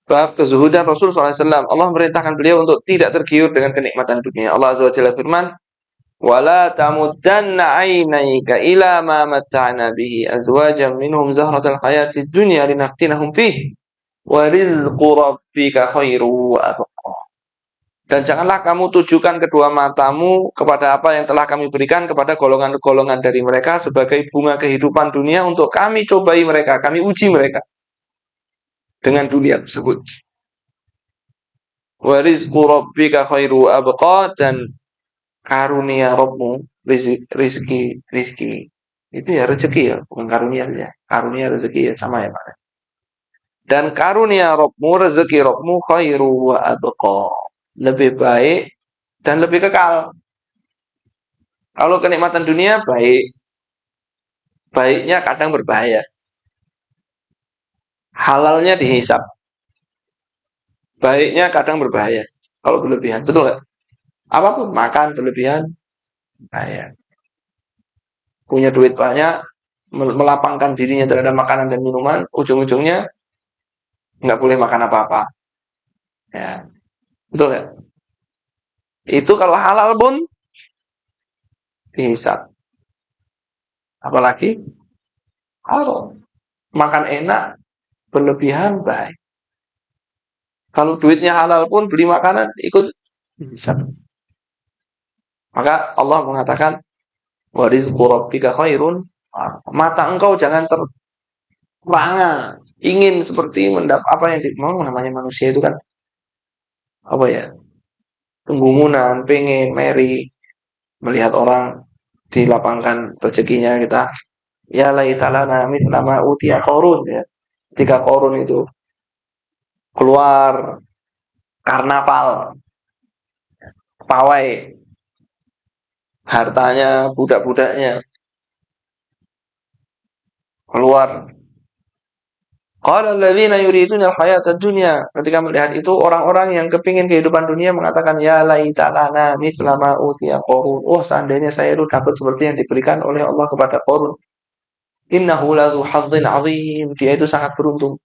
Sebab kezuhudan Rasul SAW, Allah memerintahkan beliau untuk tidak tergiur dengan kenikmatan dunia. Allah Azza wa Jalla firman, "Wala tamuddanna 'ainaika ila ma matta'na bihi azwajan minhum zahratal hayatid dunya linaftinahum fihi wa rizqu rabbika khairu wa abqa." Dan janganlah kamu tujukan kedua matamu kepada apa yang telah kami berikan kepada golongan-golongan dari mereka sebagai bunga kehidupan dunia untuk kami cobai mereka, kami uji mereka dengan dunia tersebut. Wa rizqu rabbika khairu abqa, dan karunia Rabbmu, rizki itu ya rezeki ya, bukan karunia ya. Karunia rezeki ya sama ya Pak. Dan karunia Rabbmu, rezeki Rabbmu khairu wa abqa, lebih baik dan lebih kekal. Kalau kenikmatan dunia baik, baiknya kadang berbahaya. Halalnya dihisap, baiknya kadang berbahaya kalau berlebihan. Betul nggak? Apapun makan berlebihan bahaya. Punya duit banyak, melapangkan dirinya terhadap makanan dan minuman, ujung-ujungnya nggak boleh makan apa-apa. Ya, betul nggak? Itu kalau halal pun dihisap. Apalagi kalau makan enak berlebihan baik. Kalau duitnya halal pun beli makanan ikut dihisap. Maka Allah mengatakan, wa rizqu rabbika khairun. Mata engkau jangan terpanga ingin seperti mendapat apa yang mau, namanya manusia itu kan apa ya, penggumunan, pengen meri melihat orang dilapangkan rezekinya, kita ya laitalana mithla ma utiya Qarun ya. Ketika Qarun itu keluar karnaval, pawai, hartanya, budak-budaknya keluar. Qala alladziina yuriduna al-hayata dunya, ketika melihat itu orang-orang yang kepingin kehidupan dunia mengatakan ya laitalana mithla ma utiya Qarun. Oh, seandainya saya itu dapat seperti yang diberikan oleh Allah kepada Qarun. Innahu ladzu hadzin 'adzim, dia itu sangat beruntung.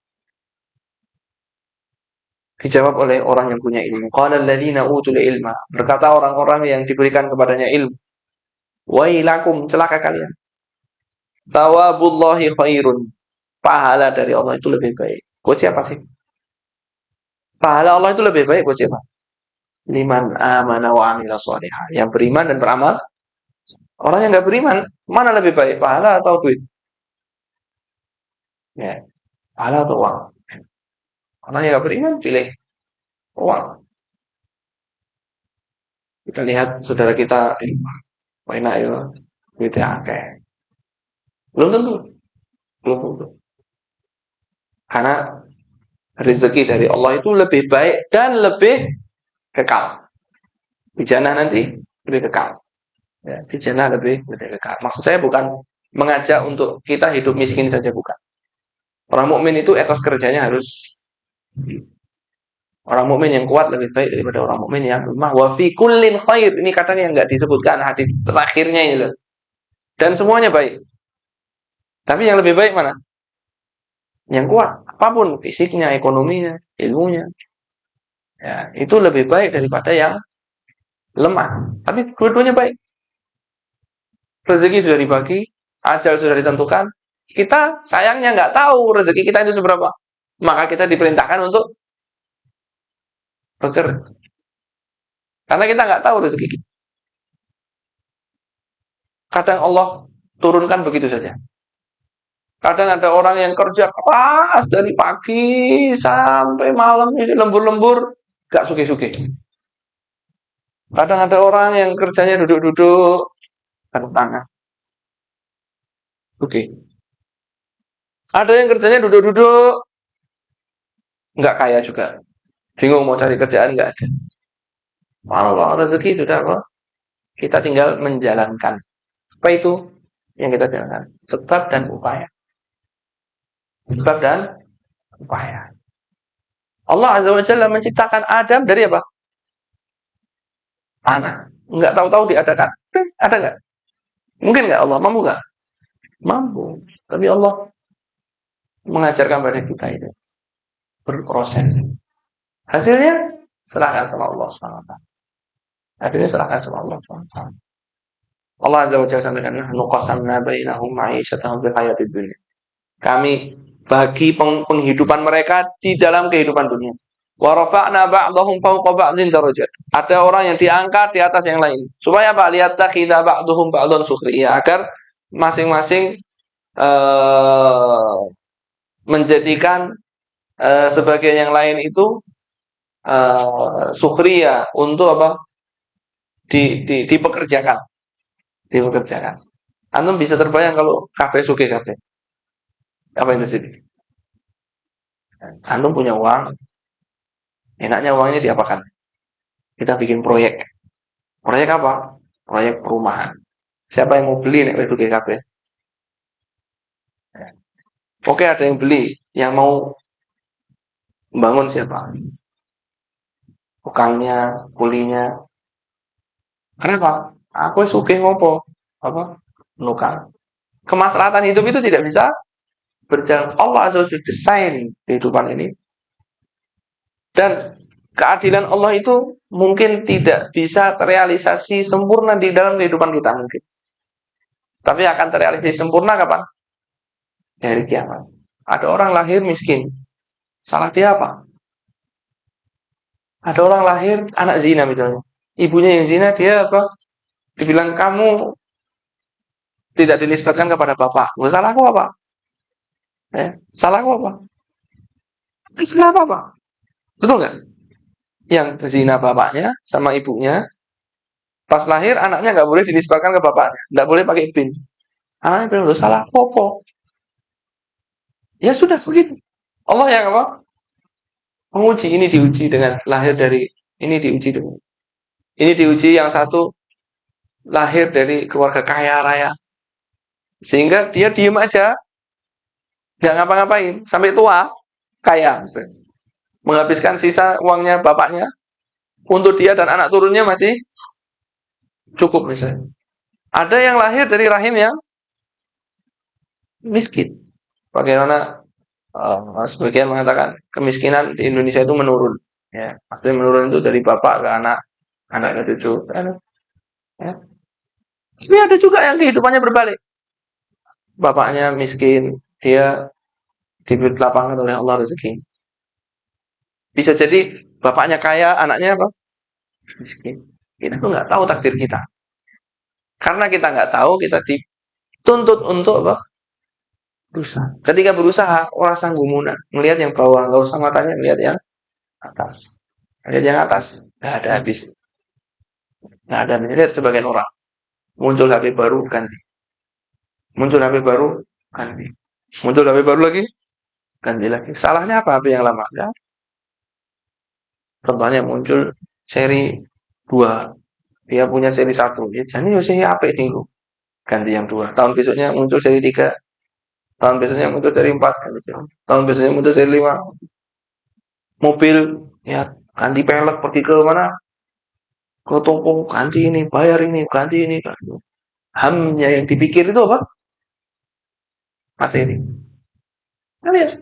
Dijawab oleh orang yang punya ilmu. Qala alladziina utul ilma, berkata orang-orang yang diberikan kepadanya ilmu, wailakum, celaka kalian. Tawabullahi khairun, pahala dari Allah itu lebih baik. Buat siapa sih? Pahala Allah itu lebih baik buat siapa? Liman amana wa amila sholihah, yang beriman dan beramal. Orang yang nggak beriman, mana lebih baik, pahala atau duit? Ya, pahala atau uang? Orang yang nggak beriman pilih uang. Kita lihat saudara kita, enak ya, duitnya akeh. Belum tentu, belum tentu. Karena rezeki dari Allah itu lebih baik dan lebih kekal. Di jannah nanti lebih kekal. Ya, di jannah lebih kekal. Maksud saya bukan mengajak untuk kita hidup miskin saja, bukan. Orang mukmin itu etos kerjanya harus, orang mukmin yang kuat lebih baik daripada orang mukmin yang lemah. Wa fi kullin khair. Ini katanya yang nggak disebutkan hadis terakhirnya ini loh. Dan semuanya baik. Tapi yang lebih baik mana? Yang kuat, apapun fisiknya, ekonominya, ilmunya. Ya, itu lebih baik daripada yang lemah. Tapi dua-duanya baik. Rezeki sudah dibagi, ajal sudah ditentukan. Kita sayangnya nggak tahu rezeki kita itu berapa. Maka kita diperintahkan untuk bekerja. Karena kita nggak tahu rezeki kita. Kadang Allah turunkan begitu saja. Kadang ada orang yang kerja keras dari pagi sampai malam, ini lembur-lembur, gak suge-suge. Kadang ada orang yang kerjanya duduk-duduk, tanda tangan. Oke. Ada yang kerjanya duduk-duduk, nggak kaya juga. Bingung mau cari kerjaan, nggak ada. Allah rezeki sudah apa? Kita tinggal menjalankan. Apa itu yang kita jalankan? Sebab dan upaya. Sebab dan upaya. Allah Azza wa Jalla menciptakan Adam dari apa? Tanah. Nggak tahu-tahu diadakan. Ada nggak? Mungkin nggak Allah? Mampu nggak? Mampu. Tapi Allah mengajarkan pada kita itu. berproses. Hasilnya serahkan sama Allah SWT. Akhirnya serahkan sama Allah SWT. Allah Azza wa Jalla sampaikan, nuqasamna bainahum ma'isyatahum fil hayatid dunya. Kami bagi penghidupan mereka di dalam kehidupan dunia. Wa rafa'na ba'dahum fawqa ba'din darajat. Ada orang yang diangkat di atas yang lain. Supaya apa? Liyattakhidha ba'duhum ba'dhan sukhriya, agar masing-masing menjadikan sebagian yang lain itu sukhriya, untuk apa? Dipekerjakan. Antum bisa terbayang kalau kabeh sugih kabeh. Apa yang terjadi? Antum punya uang, enaknya uangnya diapakan? Kita bikin proyek. Proyek apa? Proyek perumahan. Siapa yang mau beli nek sugih kabeh? Oke, ada yang beli, yang mau membangun siapa? Tukangnya, kulinya. Kenapa? Aku sugih ngopo? Apa? Nukang. Kemaslahatan hidup itu tidak bisa berjalan. Allah Azza wa Jalla desain kehidupan ini. Dan keadilan Allah itu mungkin tidak bisa terrealisasi sempurna di dalam kehidupan kita mungkin. Tapi akan terrealisasi sempurna kapan? Dari kiamat. Ada orang lahir miskin. Salah dia apa? Ada orang lahir anak zina misalnya. Ibunya yang zina, dia apa? Dibilang kamu tidak dinisbatkan kepada bapak. Salahku apa? Salahku apa? Salah apa? Betul nggak? Yang zina bapaknya sama ibunya, pas lahir anaknya nggak boleh dinisbatkan ke bapaknya, nggak boleh pakai bin. Anaknya bilang, salah apa? Ya sudah begitu. Allah yang apa? Menguji. Ini diuji dengan lahir dari, ini diuji dengan, ini diuji yang satu lahir dari keluarga kaya raya, sehingga dia diem aja, nggak ngapa-ngapain sampai tua, kaya, menghabiskan sisa uangnya bapaknya untuk dia dan anak turunnya masih cukup misalnya. Ada yang lahir dari rahim yang miskin. Bagaimana sebagian mengatakan kemiskinan di Indonesia itu menurun. Ya, maksudnya menurun itu dari bapak ke anak, anak ke cucu. Ya. Tapi ada juga yang kehidupannya berbalik. Bapaknya miskin, dia diberi lapangan oleh Allah rezeki. Bisa jadi bapaknya kaya, anaknya apa? Miskin. Kita tuh nggak tahu takdir kita. Karena kita nggak tahu, kita dituntut untuk apa? Berusaha. Ketika berusaha, orang sanggup munah. Melihat yang bawah, nggak usah matanya melihat yang atas. Lihat yang atas, nggak ada habis. Nggak ada. Lihat sebagian orang. Muncul HP baru, ganti. Muncul HP baru, ganti. Muncul HP baru lagi, ganti lagi. Salahnya apa HP yang lama? Ya. Contohnya muncul seri 2. Dia punya seri 1. Ya, jadi seri apa itu? Ganti yang 2. Tahun besoknya muncul seri 3. Tahun besoknya muncul seri 4. Tahun besoknya muncul seri 5. Mobil, ya ganti pelek, pergi ke mana? Ke toko, ganti ini, bayar ini, ganti ini. Hamnya yang dipikir itu apa? Materi. Nah, lihat.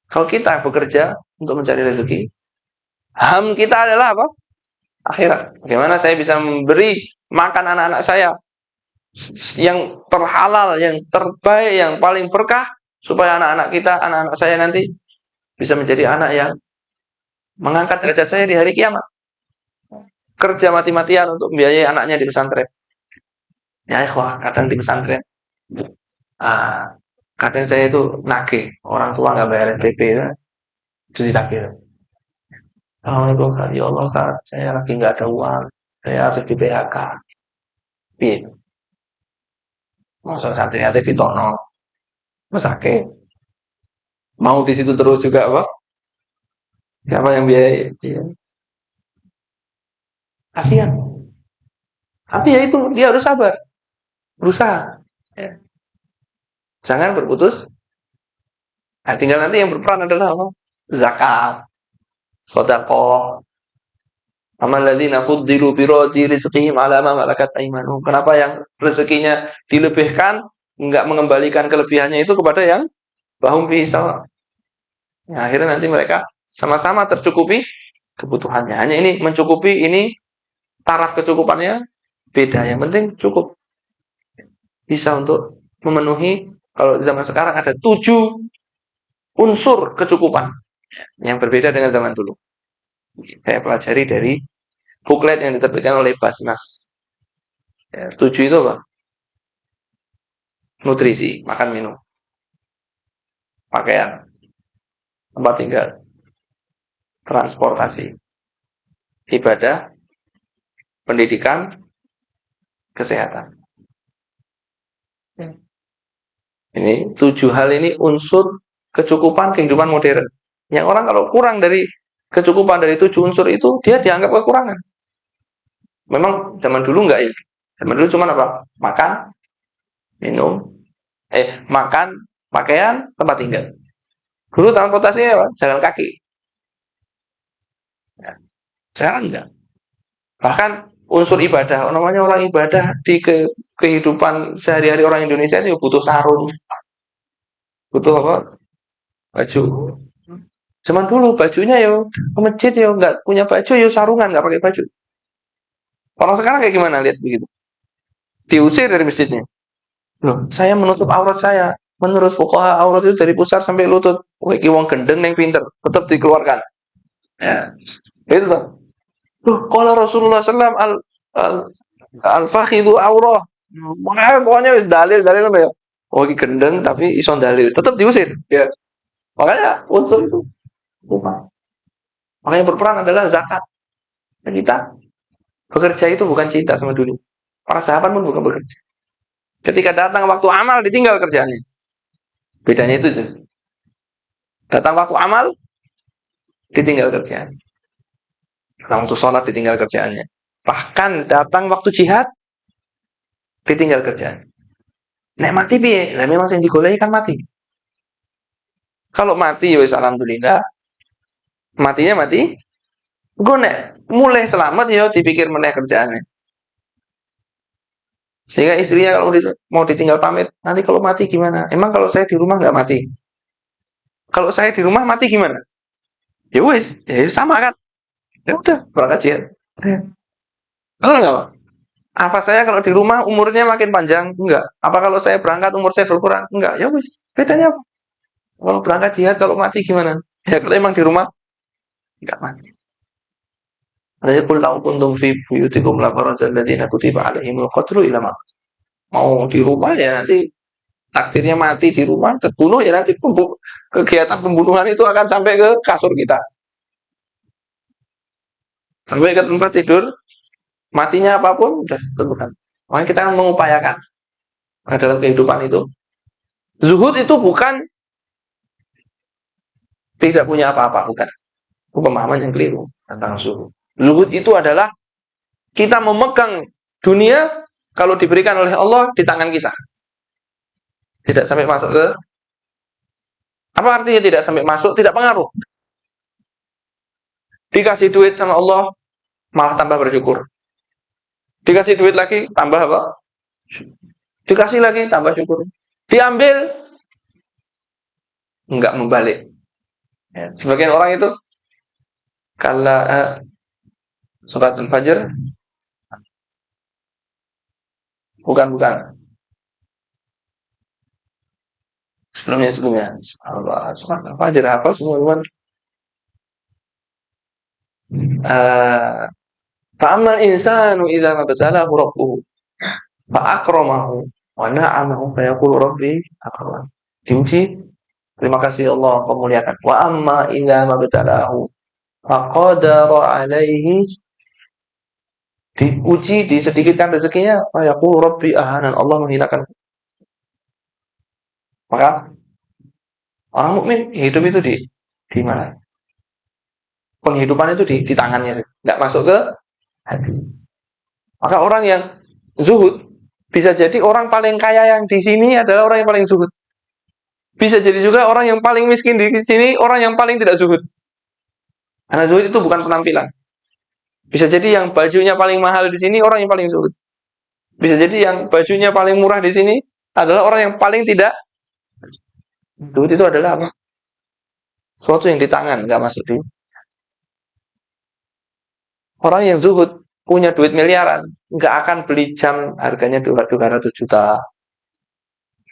Kalau kita bekerja untuk mencari rezeki, ham kita adalah apa? Akhirat. Bagaimana saya bisa memberi makan anak-anak saya yang terhalal, yang terbaik, yang paling berkah, supaya anak-anak kita, anak-anak saya nanti bisa menjadi anak yang mengangkat derajat saya di hari kiamat. Kerja mati-matian untuk membiayai anaknya di pesantren. Ya ikhwah, kadang di pesantren. Kadang saya itu nagih, orang tua nggak bayar PP, ya, itu ditagih. Assalamualaikum, ya Allah, Kak, saya lagi nggak ada uang, saya harus di PHK. Piye? Masa santri-santri ditono, sakit. Mau di situ terus juga, Pak? Siapa yang biayai? Ya. Kasihan. Tapi ya itu, dia harus sabar, berusaha. Ya. Jangan berputus. Nah, tinggal nanti yang berperan adalah apa? Zakat, sedekah. Amal ladzina fuddilu bi radhi rizqihim ala ma malakat aymanuhum. Kenapa yang rezekinya dilebihkan, enggak mengembalikan kelebihannya itu kepada yang bahum bisa. Ya, akhirnya nanti mereka sama-sama tercukupi kebutuhannya. Hanya ini mencukupi, ini taraf kecukupannya beda. Yang penting cukup bisa untuk memenuhi. Kalau zaman sekarang ada 7 unsur kecukupan yang berbeda dengan zaman dulu. Saya pelajari dari buklet yang diterbitkan oleh Basnas. Ya, 7 itu apa? Nutrisi, makan minum, pakaian, tempat tinggal, transportasi, ibadah, pendidikan, kesehatan. Ini 7 hal ini unsur kecukupan kehidupan modern. Yang orang kalau kurang dari kecukupan dari 7 unsur itu, dia dianggap kekurangan. Memang zaman dulu enggak ya. Zaman dulu cuma apa? Makan, minum, makan, pakaian, tempat tinggal. Dulu transportasinya apa? Jalan kaki. Ya, sekarang enggak. Bahkan unsur ibadah, namanya orang ibadah di kehidupan sehari-hari orang Indonesia itu butuh sarung, butuh apa? Baju. Zaman dulu bajunya yo ke masjid yo nggak punya baju yo sarungan nggak pakai baju. Orang sekarang kayak gimana lihat begitu? Diusir dari masjidnya. Loh, saya menutup aurat saya. Menurut fuqaha aurat itu dari pusar sampai lutut. Wah, iki wong gendeng neng pinter, tetap dikeluarkan. Ya, itu tuh. Loh, kalau Rasulullah SAW al al fakhidu aurah. Makanya pokoknya dalil-dalil apa ya? Oh, iki gendeng tapi ison dalil, tetap diusir. Ya. Makanya unsur itu bukan. Makanya berperang adalah zakat. Dan kita bekerja itu bukan cinta sama dunia. Para sahabat pun bukan bekerja. Ketika datang waktu amal ditinggal kerjaannya. Bedanya itu tuh. Datang waktu amal ditinggal kerjaan. Waktu sholat ditinggal kerjaannya. Bahkan datang waktu jihad ditinggal kerjaan. Nek mati piye? Lah memang yang digoleki kan mati. Kalau mati ya wis alhamdulillah. Matinya mati. Gue nek mulai selamat ya dipikir meneh kerjaannya. Sehingga istrinya kalau mau ditinggal pamit, nanti kalau mati gimana? Emang kalau saya di rumah nggak mati? Kalau saya di rumah mati gimana? Ya wis, ya sama kan? Ya udah berangkat jihad. Betul nggak Pak? Apa saya kalau di rumah umurnya makin panjang? Enggak. Apa kalau saya berangkat umur saya berkurang? Enggak. Ya wis. Bedanya apa? Kalau berangkat jihad kalau mati gimana? Ya kalau emang di rumah enggak mati. Saya pun lau kuntum fi buyutikum la barajal ladzina kutiba alaihimul qatlu ila maut. Mau di rumah ya nanti takdirnya mati di rumah terbunuh ya nanti kegiatan pembunuhan itu akan sampai ke kasur kita. Sampai ke tempat tidur, matinya apapun sudah tentukan. Makanya kita mengupayakan dalam kehidupan itu. Zuhud itu bukan tidak punya apa-apa, bukan. Itu pemahaman yang keliru tentang zuhud. Zuhud itu adalah kita memegang dunia kalau diberikan oleh Allah di tangan kita. Tidak sampai masuk ke, apa artinya tidak sampai masuk? Tidak pengaruh. Dikasih duit sama Allah, malah tambah bersyukur. Dikasih duit lagi, tambah apa? Dikasih lagi, tambah syukur. Diambil, enggak membalik. Ya, sebagian orang itu kalau surat al-fajr bukan sebelumnya Allah surat al-fajr apa semua teman fa'amal insanu idza mabtalahu rabbuhu fa akramahu wa na'amahu fa yaqulu rabbi akram. Diuji, terima kasih Allah memuliakan. Wa amma idza mabtalahu fa qadara alaihi, diuji, disedikitkan rezekinya, fa yaqulu rabbi ahanan, Allah menghinakan. Maka orang mukmin hidup itu di mana? Penghidupan itu di tangannya, nggak masuk ke hati. Maka orang yang zuhud bisa jadi orang paling kaya yang di sini adalah orang yang paling zuhud. Bisa jadi juga orang yang paling miskin di sini orang yang paling tidak zuhud. Karena zuhud itu bukan penampilan. Bisa jadi yang bajunya paling mahal di sini orang yang paling zuhud. Bisa jadi yang bajunya paling murah di sini adalah orang yang paling tidak zuhud. Itu adalah apa? Sesuatu yang di tangan, nggak masuk di. Orang yang zuhud, punya duit miliaran, nggak akan beli jam harganya 200 juta.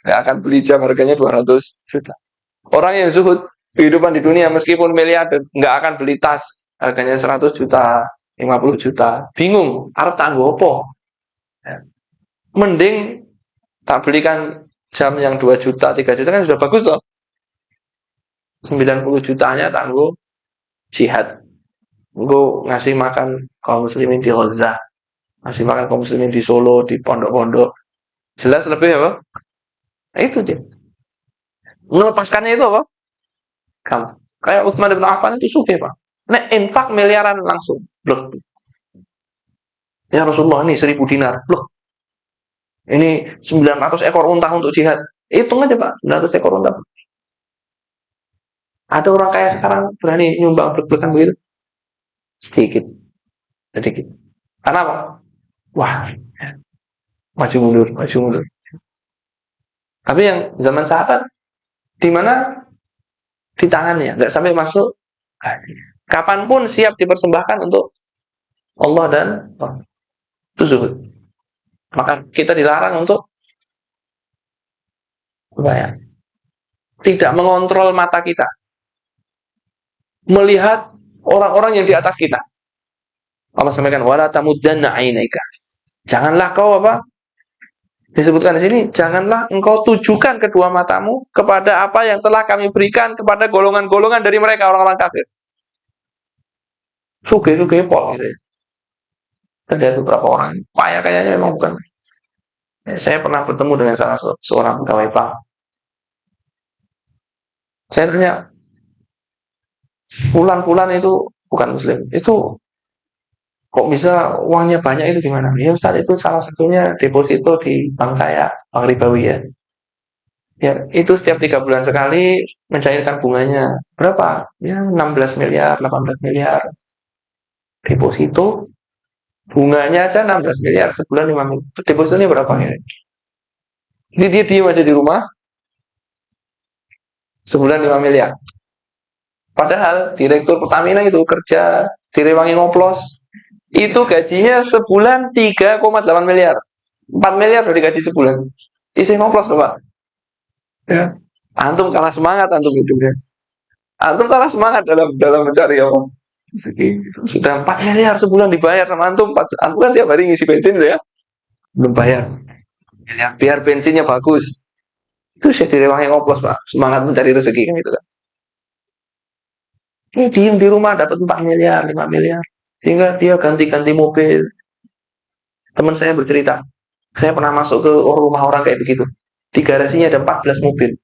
Nggak akan beli jam harganya 200 juta. Orang yang zuhud, kehidupan di dunia meskipun miliarder, nggak akan beli tas harganya 100 juta, 50 juta. Bingung, arep tanggo apa? Ya. Mending tak belikan jam yang 2 juta, 3 juta kan sudah bagus toh. 90 jutanya tanggo jihad. Gue ngasih makan kaum muslimin di Gaza, ngasih makan kaum muslimin di Solo, di pondok-pondok. Jelas lebih apa? Nah, itu dia. Melepaskannya itu apa? Kamu. Kayak Utsman bin Affan itu suka Pak. Nek infak miliaran langsung. Loh, ya Rasulullah ini 1.000 dinar. Loh, ini 900 ekor unta untuk jihad. Hitung aja Pak, 900 ekor unta. Ada orang kaya sekarang berani nyumbang berlebihan begitu? Sedikit. Sedikit. Karena apa? Wah, maju mundur, maju mundur. Tapi yang zaman sahabat, di mana di tangannya, nggak sampai masuk. Kapanpun siap dipersembahkan untuk Allah dan Allah. Itu zuhud. Maka kita dilarang untuk apa ya? Tidak mengontrol mata kita, melihat orang-orang yang di atas kita. Allah sampaikan wala tamuddanna ainaika. Janganlah kau apa? Disebutkan di sini, janganlah engkau tujukan kedua matamu kepada apa yang telah kami berikan kepada golongan-golongan dari mereka orang-orang kafir. Suge-suge pol gitu ya. Ada beberapa orang, payah kayaknya memang bukan. Ya, saya pernah bertemu dengan salah seorang pegawai bank. Saya tanya, fulan-fulan itu bukan muslim, itu kok bisa uangnya banyak itu gimana? Ya Ustaz, itu salah satunya deposito di bank saya, bank ribawi ya. Ya, itu setiap 3 bulan sekali mencairkan bunganya. Berapa? Ya 16 miliar, 18 miliar. Deposito, bunganya aja 16 miliar, sebulan 5 miliar. Depositonya berapa ya? Jadi dia diem aja di rumah, sebulan 5 miliar. Padahal direktur Pertamina itu kerja di Rewangi ngoplos, itu gajinya sebulan 3,8 miliar. 4 miliar dari gaji sebulan. Isi ngoplos loh Pak. Ya. Antum kalah semangat antum hidupnya. Antum kalah semangat dalam mencari orang. Sudah 4 miliar sebulan dibayar sama antum. Antum kan tiap hari ngisi bensin ya. Belum bayar. Biar bensinnya bagus. Itu saya direwangi ngoplos Pak. Semangat mencari rezeki kan itu kan. Ini diem di rumah dapat 4 miliar, 5 miliar. Sehingga dia ganti-ganti mobil. Teman saya bercerita, saya pernah masuk ke rumah orang kayak begitu. Di garasinya ada 14 mobil.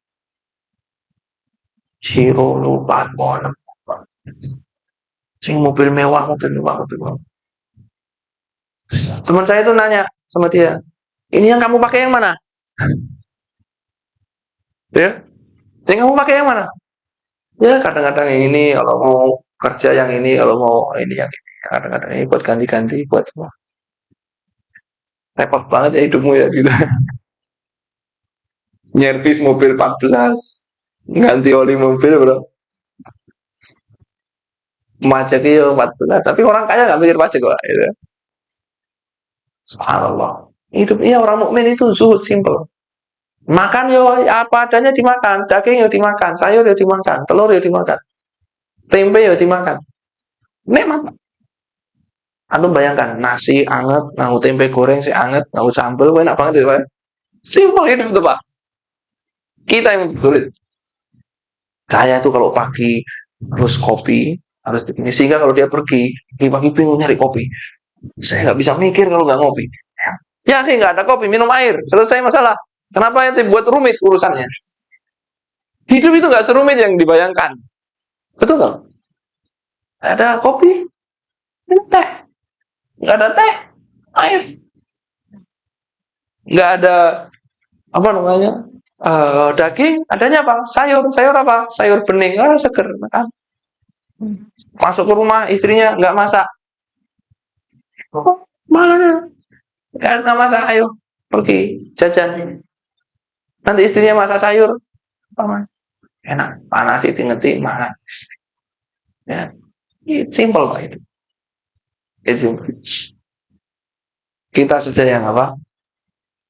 Ciro, lupa, sing mobil mewah, mobil mewah, mobil mewah. Teman saya itu nanya sama dia, ini yang kamu pakai yang mana? Ya, yang kamu pakai yang mana? Ya kadang-kadang yang ini, kalau mau kerja yang ini, kalau mau ini yang ini. Kadang-kadang ini buat ganti-ganti, buat semua. Repot banget ya hidupmu ya gitu. Nyervis mobil 14, ganti oli mobil bro. Pajak itu 14, tapi orang kaya nggak mikir pajak kok. Gitu. Subhanallah. Hidup iya orang mukmin itu zuhud simple. Makan yo apa adanya dimakan, daging yo dimakan, sayur yo dimakan, telur yo dimakan, tempe yo dimakan. Nikmat. Anu bayangkan nasi anget, nganggo tempe goreng sih anget, nganggo sambel, enak banget itu Pak. Simple hidup itu Pak. Kita yang sulit. Saya tuh kalau pagi harus kopi, harus ini sehingga kalau dia pergi pagi-pagi bingung nyari kopi. Saya nggak bisa mikir kalau nggak ngopi. Ya, nggak ada kopi, minum air, selesai masalah. Kenapa itu buat rumit urusannya? Hidup itu nggak serumit yang dibayangkan. Betul nggak? Ada kopi, minum teh. Nggak ada teh, air. Nggak ada apa namanya daging, adanya apa? Sayur, sayur apa? Sayur bening, seger makan. Masuk ke rumah istrinya nggak masak. Oh, mana? Nggak masak, ayo pergi jajan. Nanti istrinya masak sayur, paman. enak, panas itu ngerti mana. Ya, it's simple Pak itu. It's simple. Kita saja yang apa?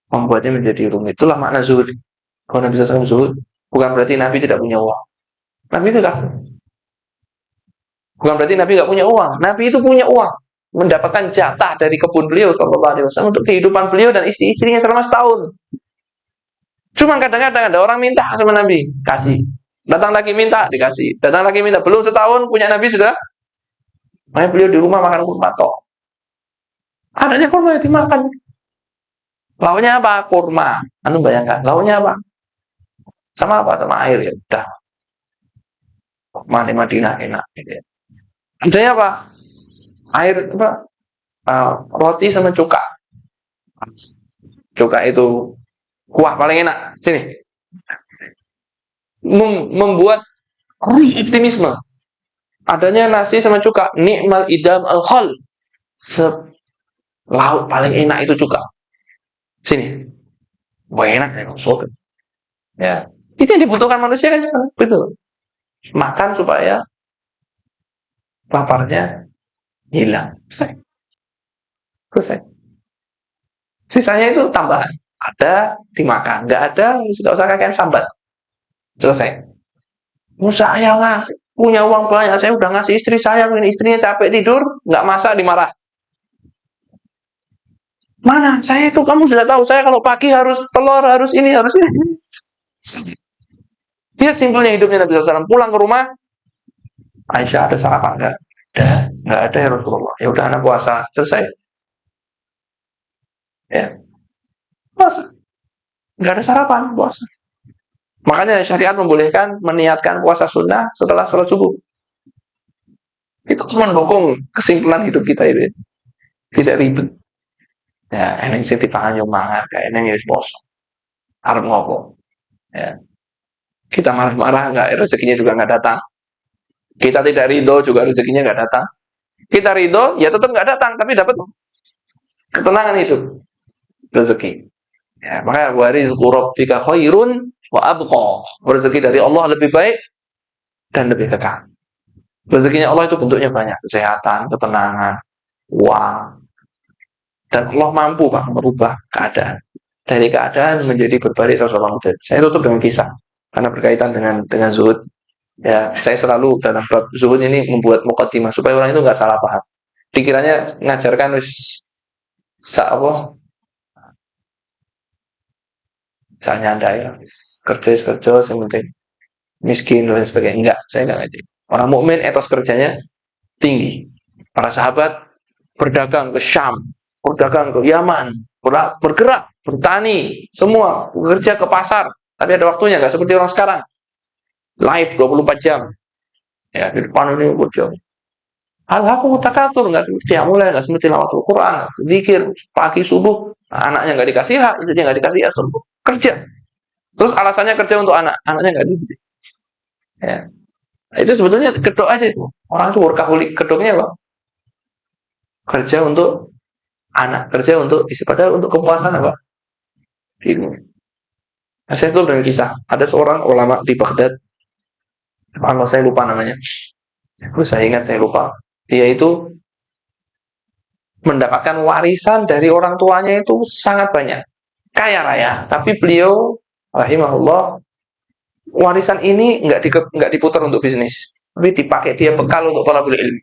Membuatnya menjadi rumit. Itulah makna zuhud. Kalau Nabi SAW zuhud, bukan berarti Nabi tidak punya uang. Nabi itu kasih. Bukan berarti Nabi nggak punya uang. Nabi itu punya uang. Mendapatkan jatah dari kebun beliau Shallallahu Alaihi Wasallam untuk kehidupan beliau dan istri-istrinya selama setahun. Cuma kadang-kadang ada orang minta sama Nabi, kasih. Datang lagi minta, dikasih. Datang lagi minta. Belum setahun punya Nabi sudah. Makanya beliau di rumah makan kurma toh. Adanya kurma yang dimakan. Lauknya apa? Kurma. Anu bayangkan, lauknya apa? Sama apa? Sama air ya. Udah. Kurma di Madinah enak. Gitu ya. Adanya apa? Air apa? Roti sama cuka. Cuka itu kuah paling enak. Sini. Membuat optimisme. Adanya nasi sama cuka. Ni'mal idam al-khal. Lauk paling enak itu cuka. Sini. Wah enak ya. Ya. Itu yang dibutuhkan manusia kan. Betul. Makan supaya laparnya hilang. Selesai. Sisanya itu tambahan. Ada dimakan, nggak ada nggak usah kakek sambat. Selesai. Saya ngasih punya uang banyak, saya udah ngasih istri saya, mungkin istrinya capek tidur, nggak masak dimarah. Mana? Saya itu kamu sudah tahu, saya kalau pagi harus telur, harus ini, harus ini. Lihat simpelnya hidupnya Nabi SAW. Pulang ke rumah, Aisyah ada sarapan nggak? Nggak ada ya Rasulullah. Ya udah anak puasa, selesai. Ya, puasa. Nggak ada sarapan, puasa. Makanya syariat membolehkan meniatkan puasa sunnah setelah sholat subuh. Itu mendukung kesimpulan hidup kita itu. Tidak ribet. Ya, ini sih tipangan yang mangan, kayak ini harus bosong. Harap ngopo. Ya. Kita marah-marah, nggak rezekinya juga nggak datang. Kita tidak ridho juga rezekinya nggak datang. Kita ridho, ya tetap nggak datang, tapi dapat ketenangan hidup, rezeki. Ya, makanya warizqu rabbika khairun wa abqa. Rezeki dari Allah lebih baik dan lebih kekal. Rezekinya Allah itu bentuknya banyak, kesehatan, ketenangan, uang. Dan Allah mampu Pak merubah keadaan. Dari keadaan menjadi berbalik 180 derajat. Saya tutup dengan kisah karena berkaitan dengan zuhud. Ya, saya selalu dalam bab zuhud ini membuat muqaddimah supaya orang itu nggak salah paham. Pikirannya ngajarkan wis apa? Misalnya Anda ya, kerja, yang penting miskin dan sebagainya. Enggak, saya enggak ngaji. Orang mukmin etos kerjanya tinggi. Para sahabat berdagang ke Syam, berdagang ke Yaman, bergerak, bertani, semua bekerja ke pasar. Tapi ada waktunya, nggak seperti orang sekarang. Live 24 jam. Ya, di depan ini jam. Hal-hal mutakatur, nggak seperti yang mulai, nggak seperti lawatul Quran, zikir, pagi subuh, anaknya nggak dikasih hak, istrinya nggak dikasih asal, kerja. Terus alasannya kerja untuk anaknya nggak dididik. Ya. Nah, itu sebetulnya kedok aja itu. Orang itu workaholic, kedoknya apa? Kerja untuk anak, kerja untuk isi. Padahal untuk kepuasan apa? Ini. Nah, saya tuh dengan kisah. Ada seorang ulama di Baghdad. Kalau saya lupa namanya. Saya ingat, saya lupa. Dia itu mendapatkan warisan dari orang tuanya itu sangat banyak. Kaya raya. Tapi beliau, rahimahullah, warisan ini nggak diputar untuk bisnis. Tapi dipakai dia bekal untuk thalabul ilmi.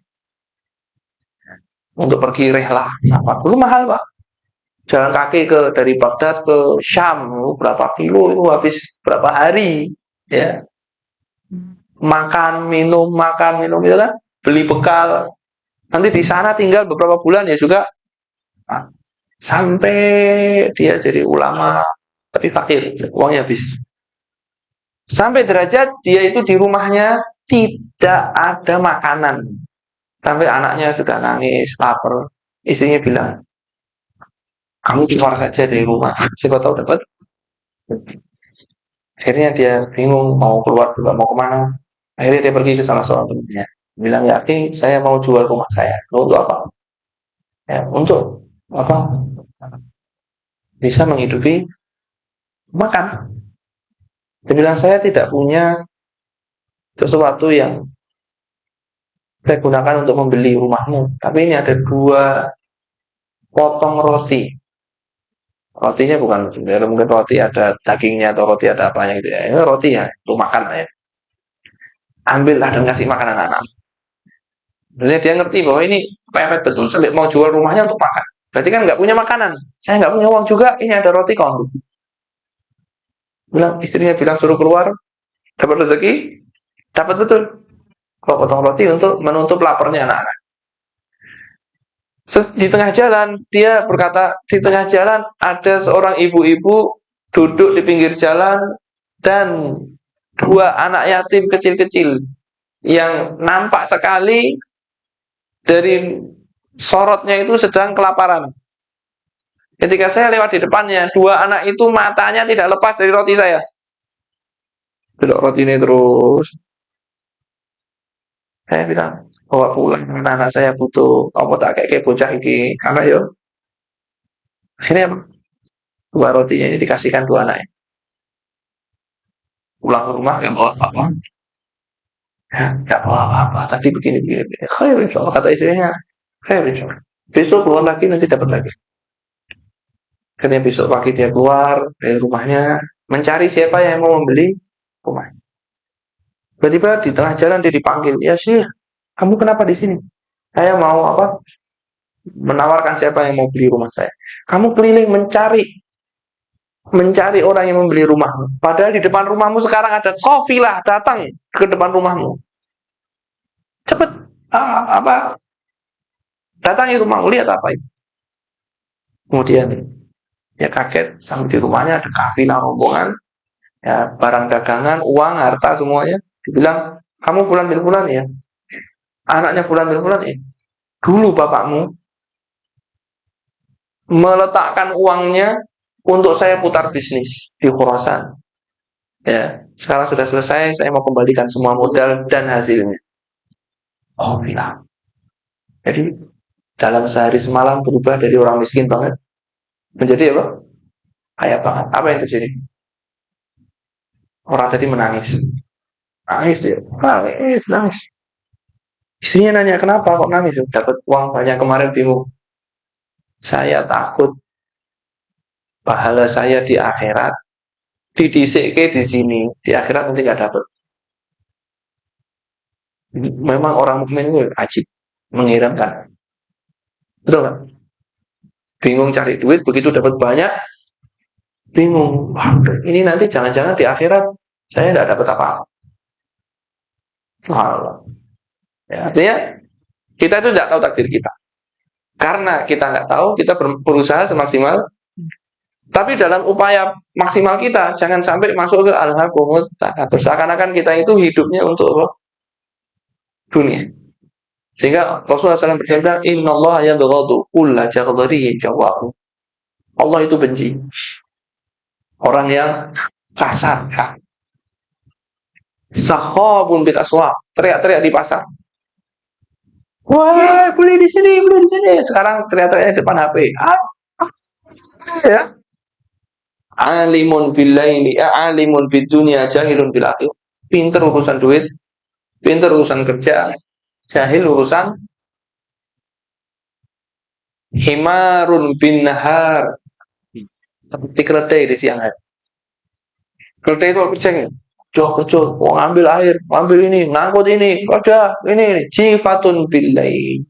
Untuk pergi rehlah. Sama. Dulu mahal, Pak. Jalan kaki dari Baghdad ke Syam berapa kilo itu habis berapa hari ya, makan minum itu kan, beli bekal, nanti di sana tinggal beberapa bulan ya juga. Nah, sampai dia jadi ulama tapi fakir, uangnya habis, sampai derajat dia itu di rumahnya tidak ada makanan, sampai anaknya sudah nangis lapar, istrinya bilang kamu keluar saja dari rumah, siapa tahu dapat. Akhirnya dia bingung mau keluar juga mau kemana. Akhirnya dia pergi ke salah seorang temannya. Bilang, ya, saya mau jual rumah saya. Untuk apa? Ya, untuk apa? Bisa menghidupi makan. Dia bilang, saya tidak punya sesuatu yang saya gunakan untuk membeli rumahmu. Tapi ini ada 2 potong roti. Rotinya bukan mungkin roti ada dagingnya atau roti ada apanya gitu ya. Ini roti ya, untuk makan ya. Ambillah dan kasih makan anak-anak. Sebenarnya dia ngerti bahwa ini pepet betul sampai mau jual rumahnya untuk makan. Berarti kan nggak punya makanan. Saya nggak punya uang juga. Ini ada roti kau. Bilang istrinya bilang suruh keluar dapat rezeki, dapat betul. Kalau potong roti untuk menutup laparnya anak-anak. Di tengah jalan dia berkata, di tengah jalan ada seorang ibu-ibu duduk di pinggir jalan dan 2 anak yatim kecil-kecil yang nampak sekali dari sorotnya itu sedang kelaparan. Ketika saya lewat di depannya, 2 anak itu matanya tidak lepas dari roti saya. Belok roti ini terus. Saya bilang, bawa pulang, anak saya butuh. Apa tak kayak bocah ini? Karena yo, akhirnya 2 rotinya ini dikasihkan 2 anaknya. Pulang ke rumah, nggak bawa apa-apa. Ya, nggak bawa apa-apa. Tadi begini-begini. Khair insya Allah, kata istrinya. Khair insya Allah. Besok keluar lagi, nanti dapat lagi. Akhirnya besok pagi dia keluar dari rumahnya, mencari siapa yang mau membeli rumah. Tiba-tiba di tengah jalan dia dipanggil, ya sih, kamu kenapa di sini? Saya mau apa? Menawarkan siapa yang mau beli rumah saya. Kamu keliling mencari orang yang membeli rumahmu. Padahal di depan rumahmu sekarang ada kafilah datang ke depan rumahmu. Cepet, apa? Datangi rumahmu, lihat apa itu. Kemudian ya kaget sampai di rumahnya ada kafilah rombongan, ya barang dagangan, uang, harta semuanya. Dibilang, kamu fulan bin fulan ya? Anaknya fulan bin fulan ya? Dulu bapakmu meletakkan uangnya untuk saya putar bisnis di Khurasan. Ya, sekarang sudah selesai, saya mau kembalikan semua modal dan hasilnya. Oh, bilang. Jadi dalam sehari semalam berubah dari orang miskin banget menjadi apa? Kaya banget. Apa yang terjadi? Orang tadi menangis. Nangis dia. Nangis. Istrinya nanya, kenapa kok nangis? Dapat uang banyak kemarin bingung. Saya takut pahala saya di akhirat didisik di sini, di akhirat nanti nggak dapat. Memang orang mukmin itu ajib, mengherankan. Betul kan? Bingung cari duit, begitu dapat banyak, bingung. Wah, ini nanti jangan-jangan di akhirat saya nggak dapat apa-apa. Subhanallah. Ya, artinya kita itu tidak tahu takdir kita. Karena kita nggak tahu, kita berusaha semaksimal. Tapi dalam upaya maksimal kita, jangan sampai masuk ke al-hakumut takatsur. Seakan-akan kita itu hidupnya untuk dunia. Sehingga Rasulullah SAW bersabda, Innallaha yabghadu kulla jaghdariyin jawwab. Allah itu benci orang yang kasar, sakhabun bil aswaq, teriak-teriak di pasar. Wah, beli di sini, beli di sini. Sekarang teriak-teriak di depan HP. Ya. Alimun billaili, alimun bid dunya, jahilun bil akhir. Pinter urusan duit, pinter urusan kerja, jahil urusan himarun bin nahar. Seperti keledai di siang hari. Keledai itu apa ceng? Kerja, mau ngambil air, ngambil ini, ngangkut ini, kerja, ini, jifatun billail.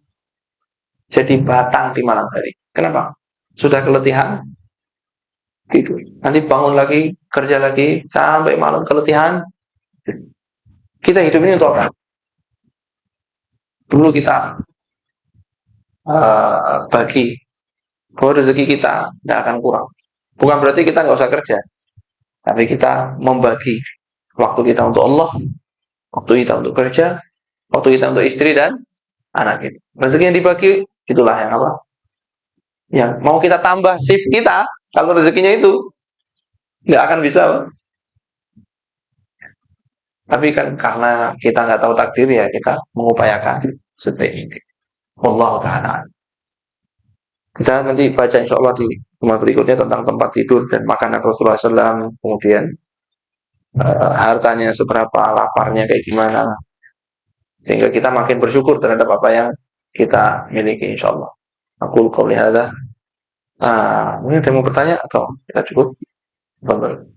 Jadi batang di malam hari. Kenapa? Sudah keletihan, tidur. Nanti bangun lagi, kerja lagi, sampai malam keletihan. Kita hidup ini untuk apa? Dulu kita bagi bahwa rezeki kita tidak akan kurang. Bukan berarti kita nggak usah kerja, tapi kita membagi waktu kita untuk Allah, waktu kita untuk kerja, waktu kita untuk istri dan anak kita. Rezeki yang dibagi itulah yang apa? Yang mau kita tambah shift kita, kalau rezekinya itu nggak akan bisa. Tapi kan karena kita nggak tahu takdir ya kita mengupayakan seperti ini. Allah Ta'ala. Kita nanti baca insya Allah di teman berikutnya tentang tempat tidur dan makanan Rasulullah SAW. Kemudian hartanya seberapa, laparnya kayak gimana, sehingga kita makin bersyukur terhadap apa yang kita miliki, insyaallah. Aku qouli hadza. Mungkin ada yang mau bertanya atau kita cukup? Tafadhol.